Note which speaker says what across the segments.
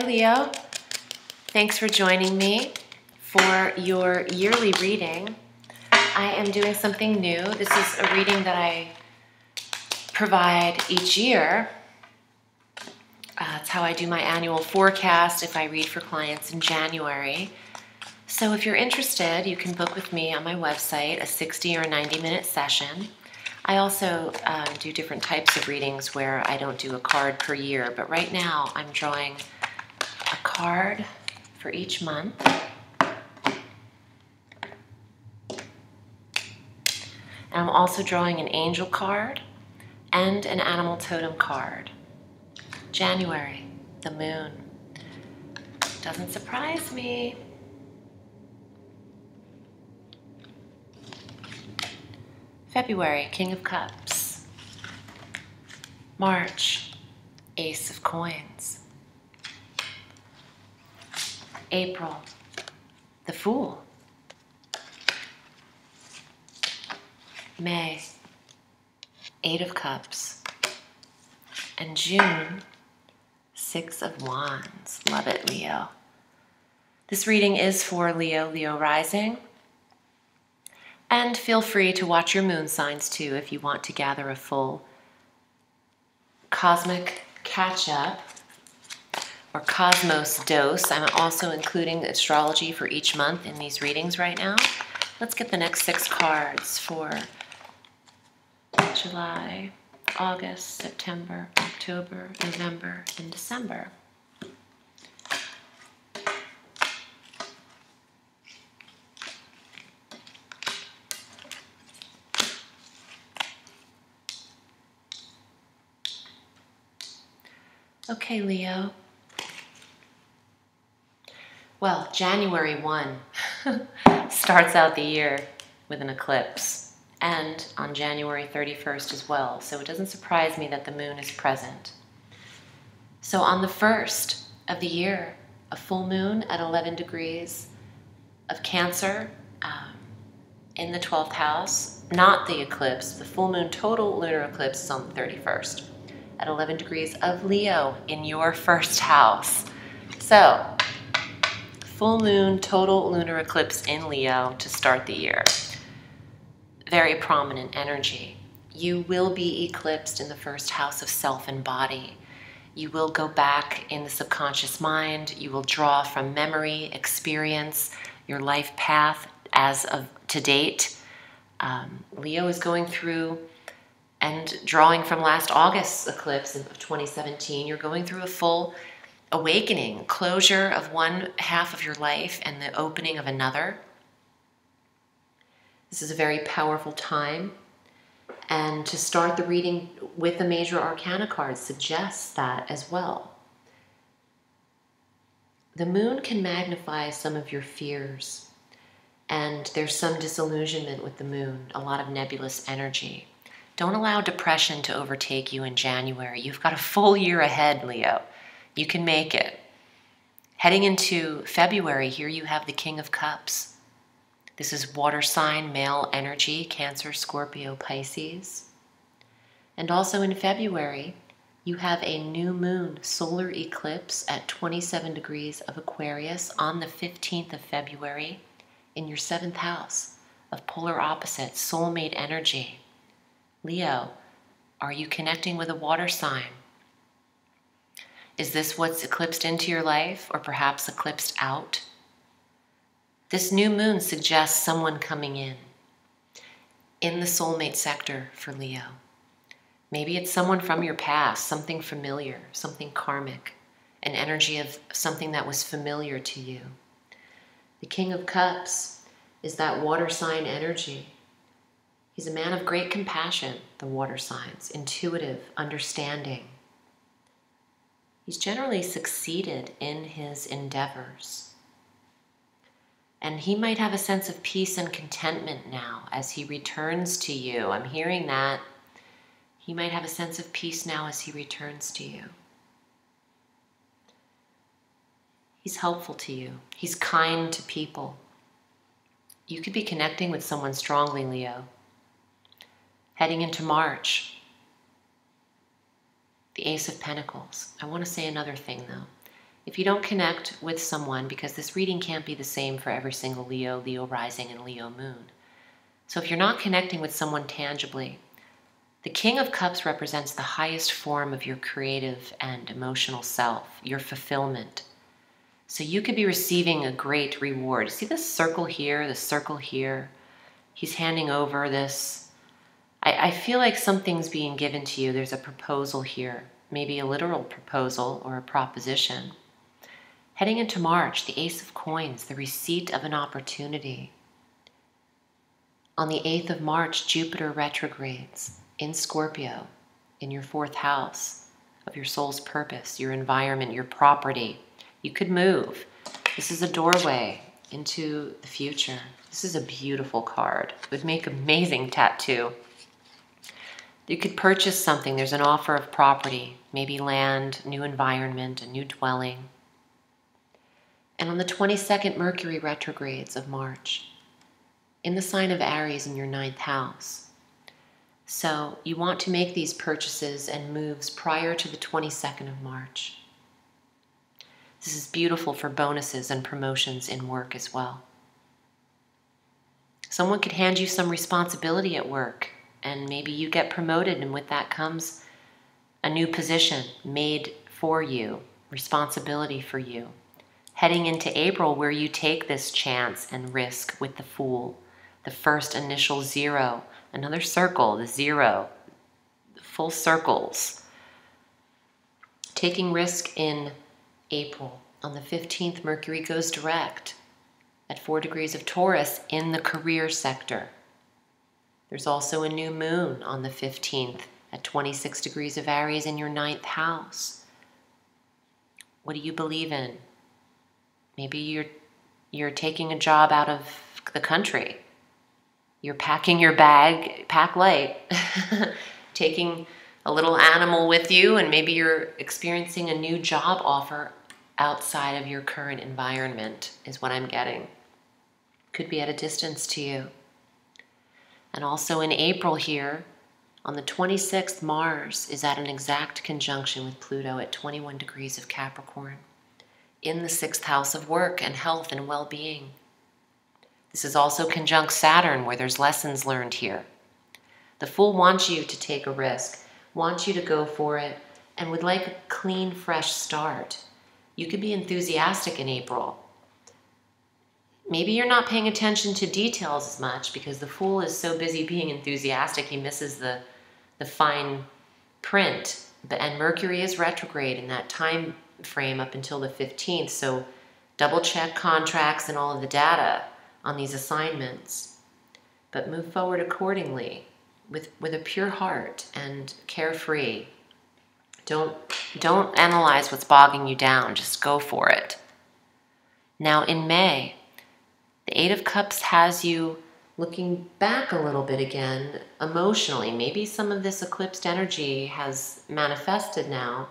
Speaker 1: Leo. Thanks for joining me for your yearly reading. I am doing something new. This is a reading that I provide each year. It's how I do my annual forecast if I read for clients in January. So if you're interested, you can book with me on my website a 60 or 90-minute session. I also do different types of readings where I don't do a card per year, but right now I'm drawing a card for each month. And I'm also drawing an angel card and an animal totem card. January, the moon. Doesn't surprise me. February, King of Cups. March, Ace of Coins. April, the Fool. May, Eight of Cups. And June, Six of Wands. Love it, Leo. This reading is for Leo, Leo rising. And feel free to watch your moon signs too if you want to gather a full cosmic catch-up or cosmos dose. I'm also including astrology for each month in these readings right now. Let's get the next 6 cards for July, August, September, October, November, and December. Okay, Leo. Well, January 1 starts out the year with an eclipse, and on January 31st as well, so it doesn't surprise me that the moon is present. So on the 1st of the year, a full moon at 11 degrees of Cancer in the 12th house, not the eclipse, the full moon total lunar eclipse is on the 31st. At 11 degrees of Leo in your 1st house. So, full moon, total lunar eclipse in Leo to start the year. Very prominent energy. You will be eclipsed in the 1st house of self and body. You will go back in the subconscious mind. You will draw from memory, experience, your life path as of to date. Leo is going through and drawing from last August's eclipse of 2017, you're going through a full awakening, closure of one half of your life and the opening of another. This is a very powerful time. And to start the reading with the major arcana cards suggests that as well. The moon can magnify some of your fears. And there's some disillusionment with the moon, a lot of nebulous energy. Don't allow depression to overtake you in January. You've got a full year ahead, Leo. You can make it. Heading into February, here you have the King of Cups. This is water sign, male energy, Cancer, Scorpio, Pisces. And also in February, you have a new moon solar eclipse at 27 degrees of Aquarius on the 15th of February in your 7th house of polar opposites, soulmate energy. Leo, are you connecting with a water sign? Is this what's eclipsed into your life or perhaps eclipsed out? This new moon suggests someone coming in the soulmate sector for Leo. Maybe it's someone from your past, something familiar, something karmic, an energy of something that was familiar to you. The King of Cups is that water sign energy. He's a man of great compassion, the water signs, intuitive, understanding. He's generally succeeded in his endeavors. And he might have a sense of peace and contentment now as he returns to you. I'm hearing that. He might have a sense of peace now as he returns to you. He's helpful to you. He's kind to people. You could be connecting with someone strongly, Leo. Heading into March, the Ace of Pentacles. I want to say another thing though. If you don't connect with someone, because this reading can't be the same for every single Leo, Leo rising, and Leo moon. So if you're not connecting with someone tangibly, the King of Cups represents the highest form of your creative and emotional self, your fulfillment. So you could be receiving a great reward. See this circle here, the circle here? He's handing over this. I feel like something's being given to you. There's a proposal here, maybe a literal proposal or a proposition. Heading into March, the Ace of Coins, the receipt of an opportunity. On the 8th of March, Jupiter retrogrades in Scorpio, in your 4th house of your soul's purpose, your environment, your property. You could move. This is a doorway into the future. This is a beautiful card. It would make amazing tattoo. You could purchase something. There's an offer of property, maybe land, new environment, a new dwelling. And on the 22nd, Mercury retrogrades of March in the sign of Aries in your 9th house. So you want to make these purchases and moves prior to the 22nd of March. This is beautiful for bonuses and promotions in work as well. Someone could hand you some responsibility at work, and maybe you get promoted, and with that comes a new position made for you, responsibility for you. Heading into April, where you take this chance and risk with the Fool, the first initial 0, another circle, the 0, full circles. Taking risk in April. On the 15th, Mercury goes direct at 4 degrees of Taurus in the career sector. There's also a new moon on the 15th at 26 degrees of Aries in your 9th house. What do you believe in? Maybe you're taking a job out of the country. You're packing your bag, pack light, taking a little animal with you, and maybe you're experiencing a new job offer outside of your current environment, is what I'm getting. Could be at a distance to you. And also in April here, on the 26th, Mars is at an exact conjunction with Pluto at 21 degrees of Capricorn in the 6th house of work and health and well-being. This is also conjunct Saturn, where there's lessons learned here. The Fool wants you to take a risk, wants you to go for it, and would like a clean, fresh start. You could be enthusiastic in April. Maybe you're not paying attention to details as much because the Fool is so busy being enthusiastic he misses the fine print. And Mercury is retrograde in that time frame up until the 15th, so double check contracts and all of the data on these assignments. But move forward accordingly with a pure heart and carefree. Don't analyze what's bogging you down, just go for it. Now in May, the 8 of Cups has you looking back a little bit again emotionally. Maybe some of this eclipsed energy has manifested now.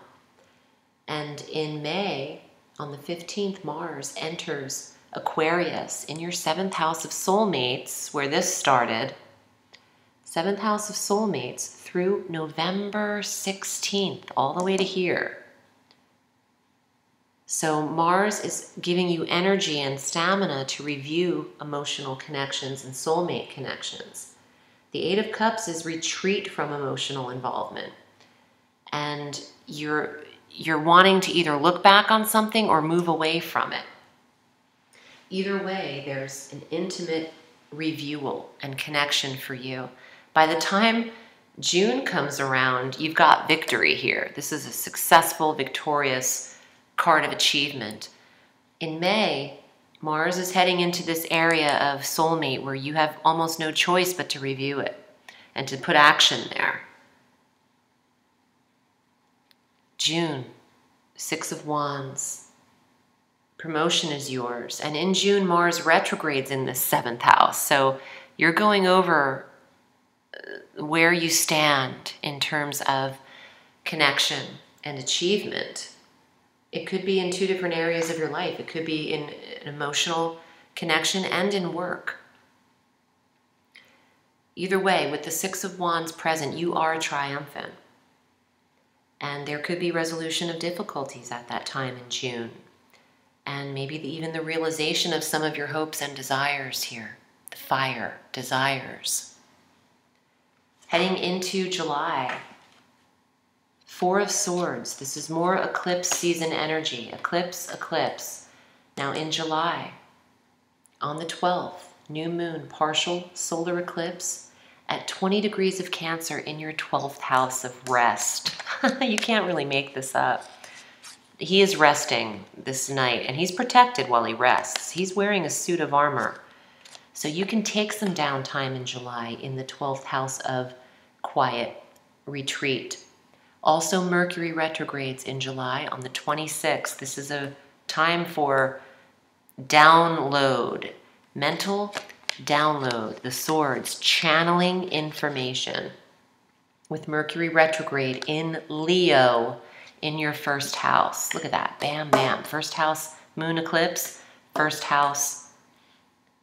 Speaker 1: And in May, on the 15th, Mars enters Aquarius in your 7th house of soulmates, where this started. 7th house of soulmates through November 16th, all the way to here. So Mars is giving you energy and stamina to review emotional connections and soulmate connections. The 8 of Cups is retreat from emotional involvement. And you're wanting to either look back on something or move away from it. Either way, there's an intimate reviewal and connection for you. By the time June comes around, you've got victory here. This is a successful, victorious card of achievement. In May, Mars is heading into this area of soulmate where you have almost no choice but to review it and to put action there. June, 6 of Wands. Promotion is yours. And in June, Mars retrogrades in the 7th house. So you're going over where you stand in terms of connection and achievement. It could be in 2 different areas of your life. It could be in an emotional connection and in work. Either way, with the 6 of Wands present, you are triumphant. And there could be resolution of difficulties at that time in June. and maybe even the realization of some of your hopes and desires here. The fire, desires. Heading into July, Four of Swords. This is more eclipse season energy. Eclipse, eclipse. Now in July, on the 12th, new moon, partial solar eclipse at 20 degrees of Cancer in your 12th house of rest. You can't really make this up. He is resting this night, and he's protected while he rests. He's wearing a suit of armor. So you can take some downtime in July in the 12th house of quiet, retreat. Also, Mercury retrogrades in July on the 26th. This is a time for download, mental download, the swords, channeling information. With Mercury retrograde in Leo, in your first house. Look at that. Bam, bam. First house, moon eclipse. First house,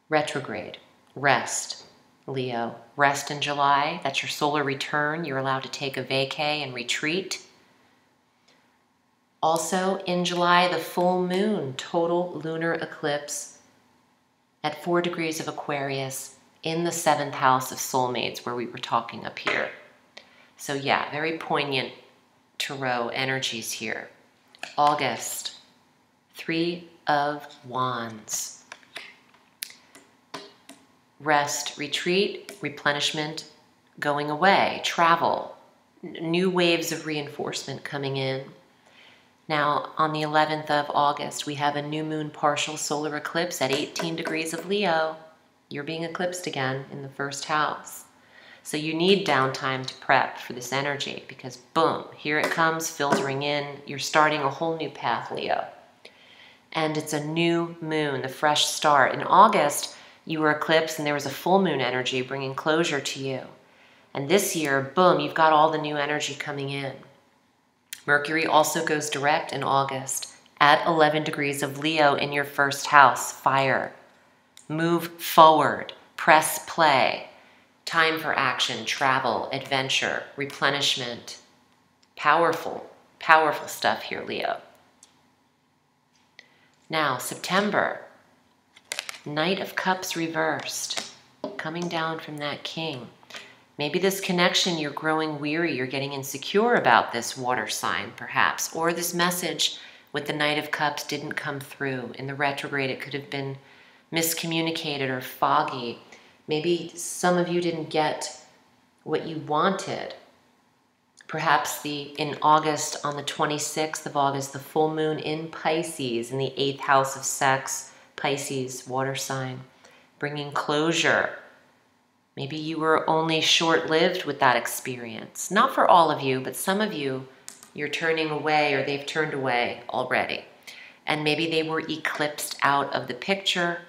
Speaker 1: retrograde. Rest, Leo. Rest in July. That's your solar return. You're allowed to take a vacay and retreat. Also in July, the full moon, total lunar eclipse at 4 degrees of Aquarius in the 7th house of soulmates, where we were talking up here. So yeah, very poignant Tarot energies here. August, 3 of Wands. Rest, retreat, replenishment, going away, travel, new waves of reinforcement coming in. Now, on the 11th of August, we have a new moon partial solar eclipse at 18 degrees of Leo. You're being eclipsed again in the first house. So you need downtime to prep for this energy because boom, here it comes filtering in. You're starting a whole new path, Leo. And it's a new moon, the fresh start. In August, you were eclipsed and there was a full moon energy bringing closure to you. And this year, boom, you've got all the new energy coming in. Mercury also goes direct in August at 11 degrees of Leo in your first house, fire. Move forward, press play. Time for action, travel, adventure, replenishment. Powerful, powerful stuff here, Leo. Now, September, Knight of Cups reversed, coming down from that King. Maybe this connection, you're growing weary, you're getting insecure about this water sign, perhaps. Or this message with the Knight of Cups didn't come through. In the retrograde, it could have been miscommunicated or foggy. Maybe some of you didn't get what you wanted. Perhaps in August, on the 26th of August, the full moon in Pisces, in the 8th house of sex, Pisces, water sign, bringing closure. Maybe you were only short-lived with that experience. Not for all of you, but some of you, you're turning away or they've turned away already. And maybe they were eclipsed out of the picture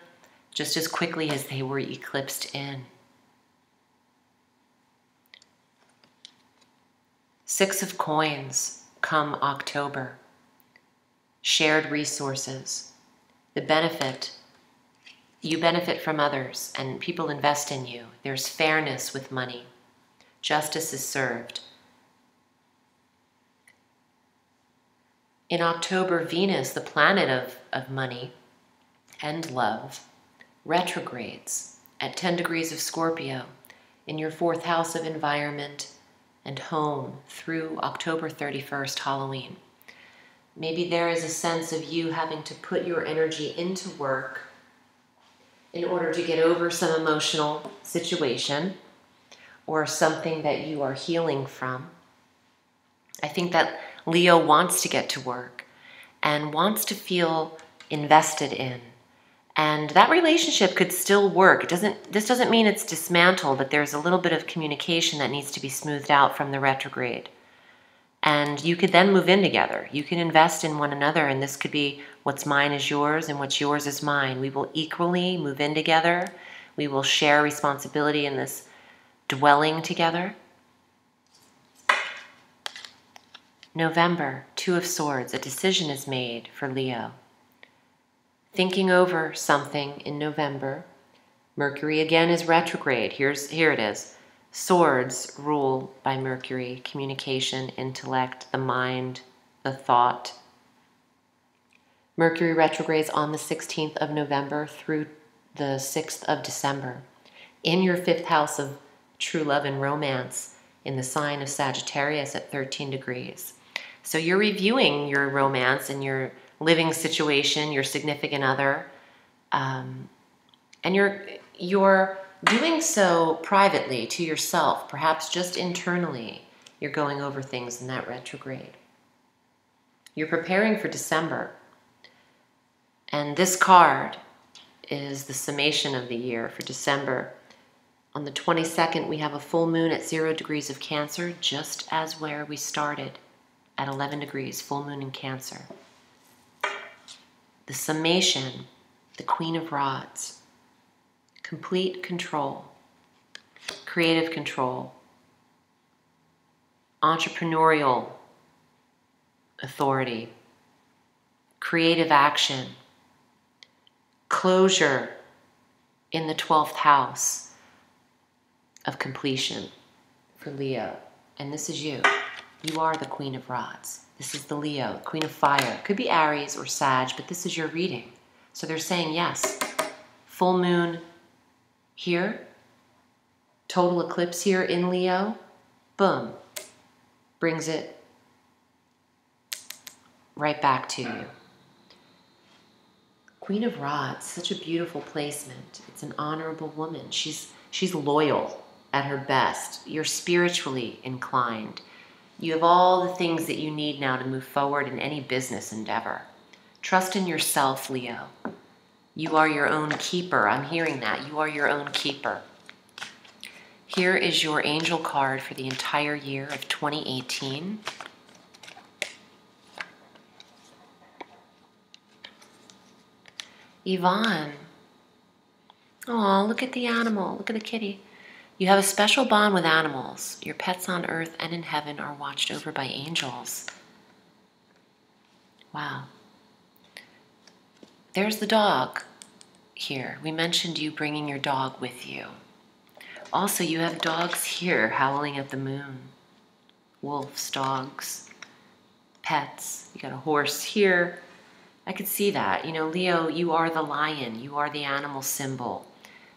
Speaker 1: just as quickly as they were eclipsed in. 6 of Coins come October. Shared resources. The benefit. You benefit from others and people invest in you. There's fairness with money. Justice is served. In October, Venus, the planet of money and love, retrogrades at 10 degrees of Scorpio in your 4th house of environment and home through October 31st, Halloween. Maybe there is a sense of you having to put your energy into work in order to get over some emotional situation or something that you are healing from. I think that Leo wants to get to work and wants to feel invested in. And that relationship could still work. This doesn't mean it's dismantled, but there's a little bit of communication that needs to be smoothed out from the retrograde. And you could then move in together. You can invest in one another, and this could be what's mine is yours and what's yours is mine. We will equally move in together. We will share responsibility in this dwelling together. November, 2 of Swords, a decision is made for Leo. Thinking over something in November. Mercury again is retrograde. Here it is. Swords rule by Mercury, communication, intellect, the mind, the thought. Mercury retrogrades on the 16th of November through the 6th of December. In your 5th house of true love and romance, in the sign of Sagittarius at 13 degrees. So you're reviewing your romance and your living situation, your significant other, and you're doing so privately to yourself, perhaps just internally. You're going over things in that retrograde. You're preparing for December. And this card is the summation of the year for December. On the 22nd, we have a full moon at 0 degrees of Cancer, just as where we started, at 11 degrees, full moon in Cancer. The summation, the Queen of Rods, complete control, creative control, entrepreneurial authority, creative action, closure in the 12th house of completion for Leo. And this is you. You are the Queen of Rods. This is the Leo, Queen of Fire. Could be Aries or Sag, but this is your reading. So they're saying, yes, full moon here, total eclipse here in Leo, boom, brings it right back to you. Queen of Rods, such a beautiful placement. It's an honorable woman. She's loyal at her best. You're spiritually inclined. You have all the things that you need now to move forward in any business endeavor. Trust in yourself, Leo. You are your own keeper. I'm hearing that. You are your own keeper. Here is your angel card for the entire year of 2018. Yvonne. Oh, look at the animal. Look at the kitty. You have a special bond with animals. Your pets on earth and in heaven are watched over by angels. Wow. There's the dog here. We mentioned you bringing your dog with you. Also, you have dogs here howling at the moon. Wolves, dogs, pets. You got a horse here. I could see that. You know, Leo, you are the lion. You are the animal symbol.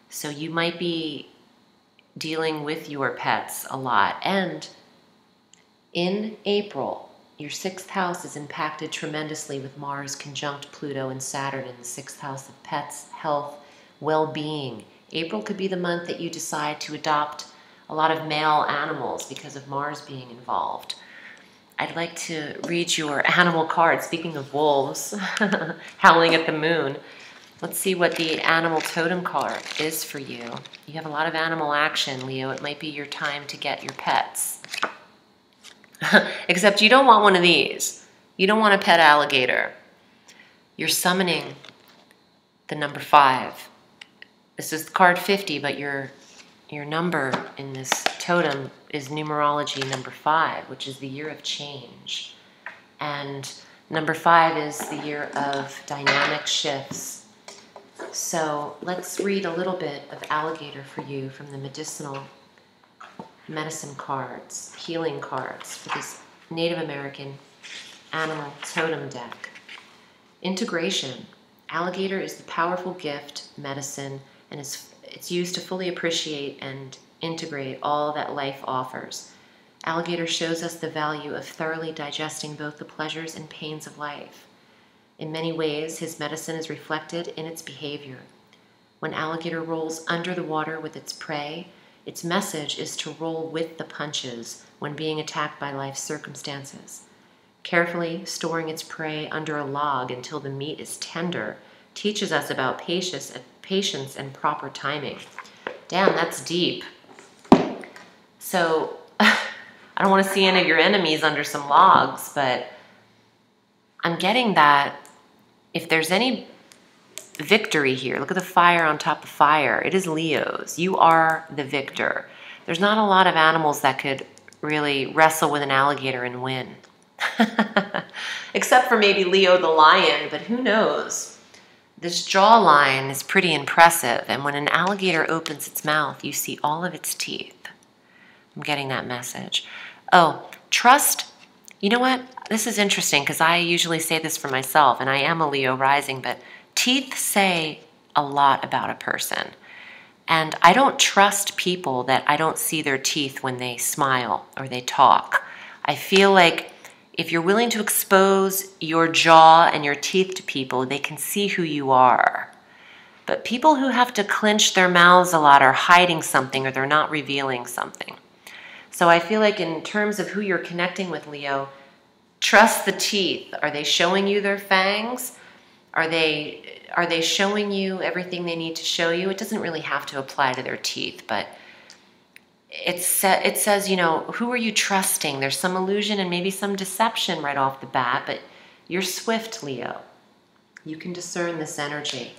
Speaker 1: So you might be dealing with your pets a lot. And in April, your 6th house is impacted tremendously with Mars conjunct Pluto and Saturn in the 6th house of pets, health, well-being. April could be the month that you decide to adopt a lot of male animals because of Mars being involved. I'd like to read your animal card. Speaking of wolves, howling at the moon. Let's see what the animal totem card is for you. You have a lot of animal action, Leo. It might be your time to get your pets. Except you don't want one of these. You don't want a pet alligator. You're summoning the number 5. This is card 50, but your number in this totem is numerology number 5, which is the year of change. And number 5 is the year of dynamic shifts. So let's read a little bit of alligator for you from the medicinal medicine cards, healing cards for this Native American animal totem deck. Integration. Alligator is the powerful gift, medicine, and it's used to fully appreciate and integrate all that life offers. Alligator shows us the value of thoroughly digesting both the pleasures and pains of life. In many ways, his medicine is reflected in its behavior. When alligator rolls under the water with its prey, its message is to roll with the punches when being attacked by life's circumstances. Carefully storing its prey under a log until the meat is tender teaches us about patience and proper timing. Damn, that's deep. So, I don't want to see any of your enemies under some logs, but I'm getting that if there's any victory here, look at the fire on top of fire. It is Leo's. You are the victor. There's not a lot of animals that could really wrestle with an alligator and win. Except for maybe Leo the lion, but who knows? This jawline is pretty impressive, and when an alligator opens its mouth, you see all of its teeth. I'm getting that message. Oh, trust. You know what? This is interesting because I usually say this for myself, and I am a Leo rising, but teeth say a lot about a person. And I don't trust people that I don't see their teeth when they smile or they talk. I feel like if you're willing to expose your jaw and your teeth to people, they can see who you are. But people who have to clench their mouths a lot are hiding something, or they're not revealing something. So I feel like in terms of who you're connecting with, Leo, trust the teeth. Are they showing you their fangs? Are they showing you everything they need to show you? It doesn't really have to apply to their teeth, but it says, who are you trusting? There's some illusion and maybe some deception right off the bat, but you're swift, Leo. You can discern this energy.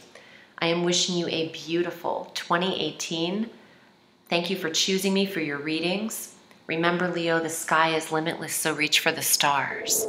Speaker 1: I am wishing you a beautiful 2018. Thank you for choosing me for your readings. Remember, Leo, the sky is limitless, so reach for the stars.